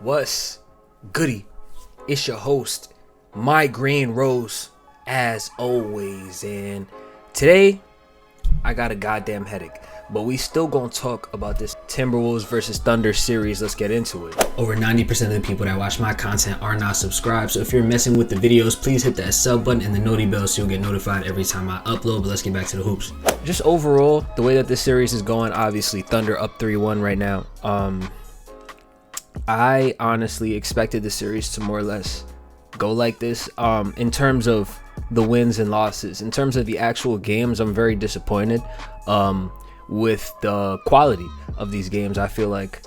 What's goody? It's your host, Migraine Rose, as always. And today, I got a goddamn headache. But we still gonna talk about this Timberwolves versus Thunder series. Let's get into it. Over 90% of the people that watch my content are not subscribed. So if you're messing with the videos, please hit that sub button and the noti bell so you'll get notified every time I upload. But let's get back to the hoops. Just overall, the way that this series is going, obviously Thunder up 3-1 right now. I honestly expected the series to more or less go like this. In terms of the wins and losses, in terms of the actual games, I'm very disappointed with the quality of these games. I feel like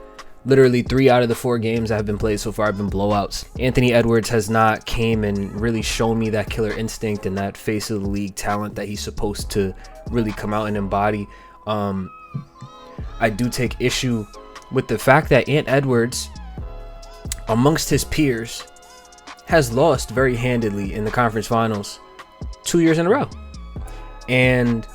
literally 3 out of the 4 games that have been played so far have been blowouts. Anthony Edwards has not came and really shown me that killer instinct and that face of the league talent that he's supposed to really come out and embody. I do take issue with the fact that Ant Edwards, amongst his peers, has lost very handedly in the conference finals 2 years in a row. And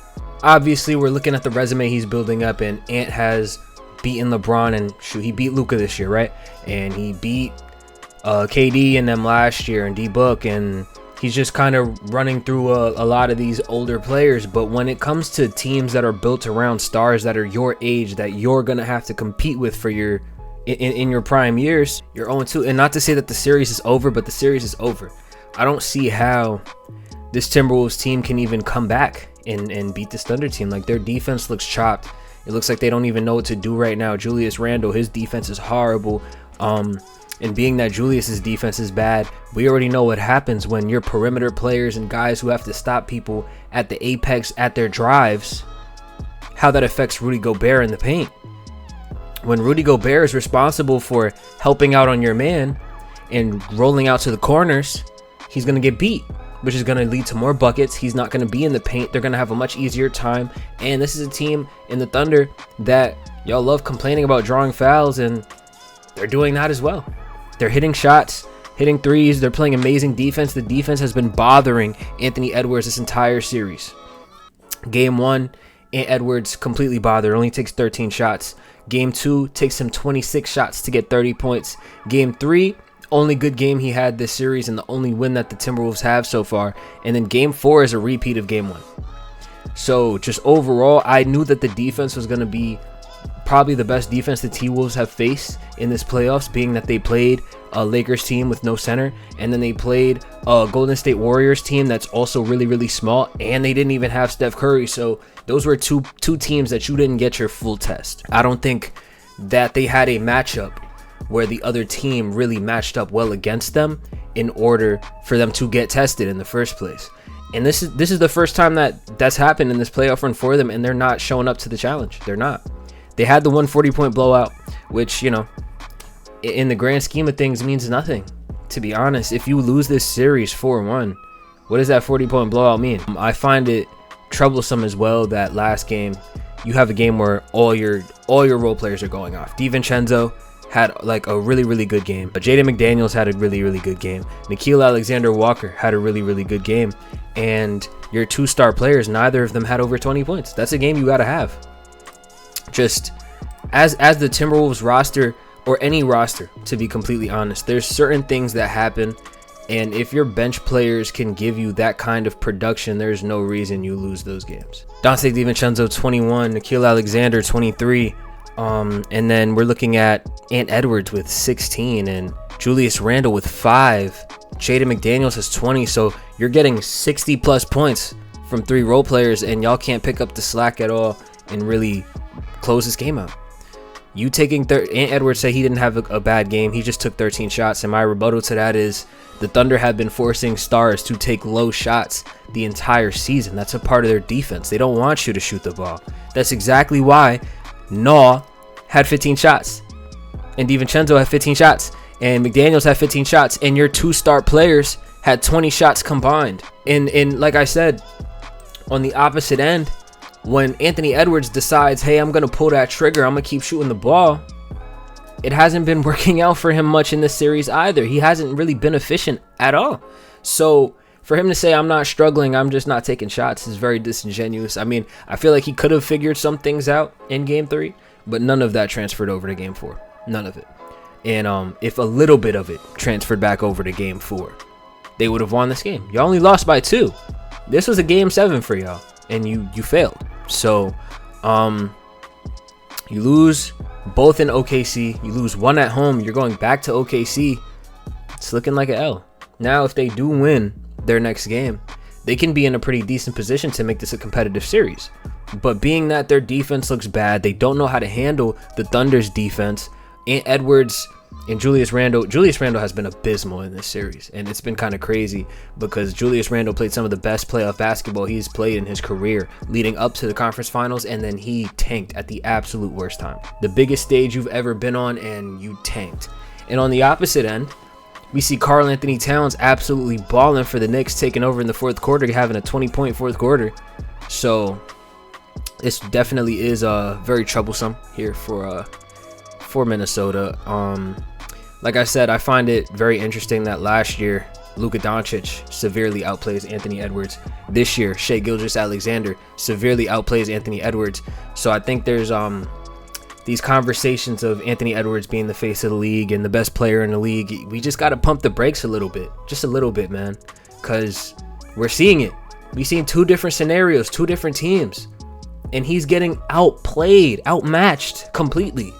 obviously we're looking at the resume he's building up, and Ant has beaten LeBron, and shoot, he beat Luka this year, right? And he beat KD and them last year, and D-Book, and he's just kind of running through a lot of these older players. But when it comes to teams that are built around stars that are your age, that you're gonna have to compete with for your in your prime years, you're 0-2. And not to say that the series is over, but the series is over. I don't see how this Timberwolves team can even come back and beat this Thunder team. Like, their defense looks chopped. It looks like they don't even know what to do right now. Julius Randle, his defense is horrible. And being that Julius's defense is bad, we already know what happens when your perimeter players and guys who have to stop people at the apex at their drives, how that affects Rudy Gobert in the paint. When Rudy Gobert is responsible for helping out on your man and rolling out to the corners, he's going to get beat, which is going to lead to more buckets. He's not going to be in the paint. They're going to have a much easier time. And this is a team in the Thunder that y'all love complaining about drawing fouls, and they're doing that as well. They're hitting shots, hitting threes. They're playing amazing defense. The defense has been bothering Anthony Edwards this entire series. Game 1, Ant Edwards completely bothered. Only takes 13 shots. Game 2 takes him 26 shots to get 30 points. Game 3, only good game he had this series and the only win that the Timberwolves have so far. And then game 4 is a repeat of game 1. So just overall, I knew that the defense was going to be probably the best defense the T-Wolves have faced in this playoffs, being that they played a Lakers team with no center, and then they played a Golden State Warriors team that's also really, really small, and they didn't even have Steph Curry. So those were two teams that you didn't get your full test. I don't think that they had a matchup where the other team really matched up well against them in order for them to get tested in the first place. And this is the first time that's happened in this playoff run for them, and they're not showing up to the challenge. They're not. They had the 140-point blowout, which, you know, in the grand scheme of things means nothing, to be honest. If you lose this series 4-1, what does that 40-point blowout mean? I find it troublesome as well that last game you have a game where all your role players are going off. DiVincenzo had like a really, really good game, but Jaden McDaniels had a really, really good game. Gilgeous-Alexander Walker had a really, really good game, and your 2-star players, neither of them had over 20 points. That's a game you got to have. Just as the Timberwolves roster, or any roster, to be completely honest, there's certain things that happen, and if your bench players can give you that kind of production, there's no reason you lose those games. Dante DiVincenzo 21, Gilgeous-Alexander 23, and then we're looking at Ant Edwards with 16 and Julius Randle with 5. Jaden McDaniels has 20, so you're getting 60 plus points from 3 role players, and y'all can't pick up the slack at all and really close this game out. You taking Ant Edwards said he didn't have a bad game. He just took 13 shots, and my rebuttal to that is the Thunder have been forcing stars to take low shots the entire season. That's a part of their defense. They don't want you to shoot the ball. That's exactly why Naw had 15 shots, and DiVincenzo had 15 shots, and McDaniels had 15 shots, and your 2-star players had 20 shots combined. And like I said, on the opposite end, when Anthony Edwards decides, hey, I'm going to pull that trigger, I'm going to keep shooting the ball, it hasn't been working out for him much in this series either. He hasn't really been efficient at all. So for him to say, I'm not struggling, I'm just not taking shots, is very disingenuous. I mean, I feel like he could have figured some things out in game 3, but none of that transferred over to game 4. None of it. And if a little bit of it transferred back over to game 4, they would have won this game. Y'all only lost by 2. This was a game 7 for y'all, and you failed. So you lose both in OKC. You lose one at home. You're going back to OKC. It's looking like an L. Now, if they do win their next game, they can be in a pretty decent position to make this a competitive series. But being that their defense looks bad, they don't know how to handle the Thunder's defense. Ant Edwards and Julius Randle has been abysmal in this series, and it's been kind of crazy because Julius Randle played some of the best playoff basketball he's played in his career leading up to the conference finals, and then he tanked at the absolute worst time. The biggest stage you've ever been on, and you tanked. And on the opposite end, we see Karl Anthony Towns absolutely balling for the Knicks, taking over in the fourth quarter, having a 20-point fourth quarter. So this definitely is very troublesome here for Minnesota. Like I said, I find it very interesting that last year Luka Doncic severely outplays Anthony Edwards. This year, Shai Gilgeous-Alexander severely outplays Anthony Edwards. So I think there's these conversations of Anthony Edwards being the face of the league and the best player in the league. We just got to pump the brakes a little bit, just a little bit, man, because we're seeing it. We've seen 2 different scenarios, 2 different teams, and he's getting outplayed, outmatched completely.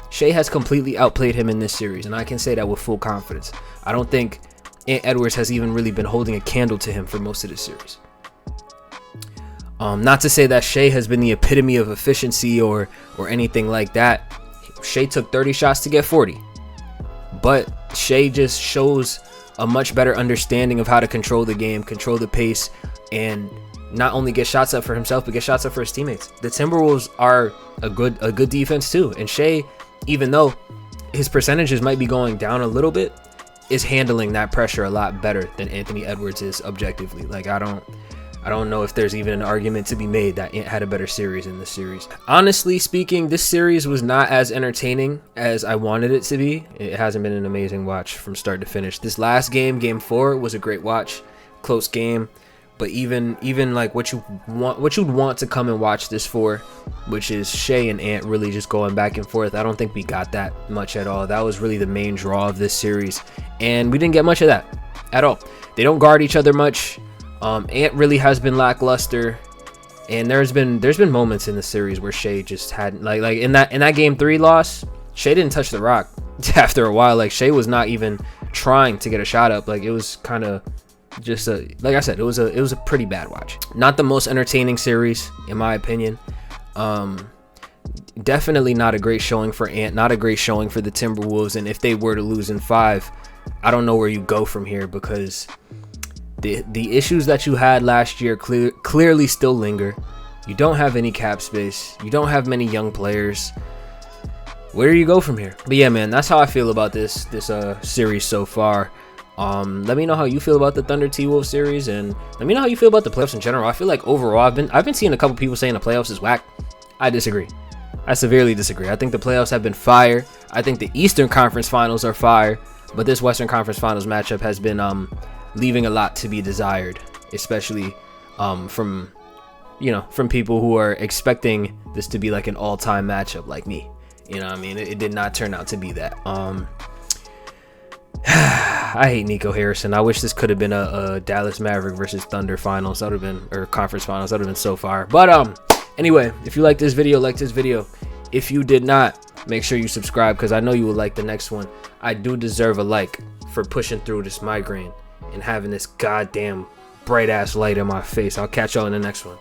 Shai has completely outplayed him in this series, and I can say that with full confidence. I don't think Ant Edwards has even really been holding a candle to him for most of this series. Not to say that Shai has been the epitome of efficiency or anything like that. Shai took 30 shots to get 40. But Shai just shows a much better understanding of how to control the game, control the pace, and not only get shots up for himself, but get shots up for his teammates. The Timberwolves are a good defense too. And Shai, even though his percentages might be going down a little bit, is handling that pressure a lot better than Anthony Edwards is objectively. Like, I don't know if there's even an argument to be made that Ant had a better series in this series. Honestly speaking, this series was not as entertaining as I wanted it to be. It hasn't been an amazing watch from start to finish. This last game, game 4, was a great watch, close game. But even like what you'd want to come and watch this for, which is Shai and Ant really just going back and forth, I don't think we got that much at all. That was really the main draw of this series, and we didn't get much of that at all. They don't guard each other much. Ant really has been lackluster, and there's been moments in the series where Shai just had like in that game 3 loss, Shai didn't touch the rock after a while. Like, Shai was not even trying to get a shot up. Like, it was kind of just like I said, it was a pretty bad watch. Not the most entertaining series in my opinion. Definitely not a great showing for Ant, not a great showing for the Timberwolves, and if they were to lose in 5, I don't know where you go from here, because the issues that you had last year clearly still linger. You don't have any cap space, you don't have many young players. Where do you go from here? But yeah, man, that's how I feel about this series so far. Let me know how you feel about the Thunder T-Wolves series, and let me know how you feel about the playoffs in general. I feel like overall I've been seeing a couple people saying the playoffs is whack. I disagree. I severely disagree. I think the playoffs have been fire. I think the Eastern Conference Finals are fire, but this Western Conference Finals matchup has been leaving a lot to be desired, especially from people who are expecting this to be like an all-time matchup like me. You know what I mean? It did not turn out to be that. I hate Nico Harrison. I wish this could have been a Dallas Maverick versus Thunder finals. That would have been, or conference finals. That would have been so far. But anyway, if you like this video, like this video. If you did not, make sure you subscribe, because I know you will like the next one. I do deserve a like for pushing through this migraine and having this goddamn bright ass light in my face. I'll catch y'all in the next one.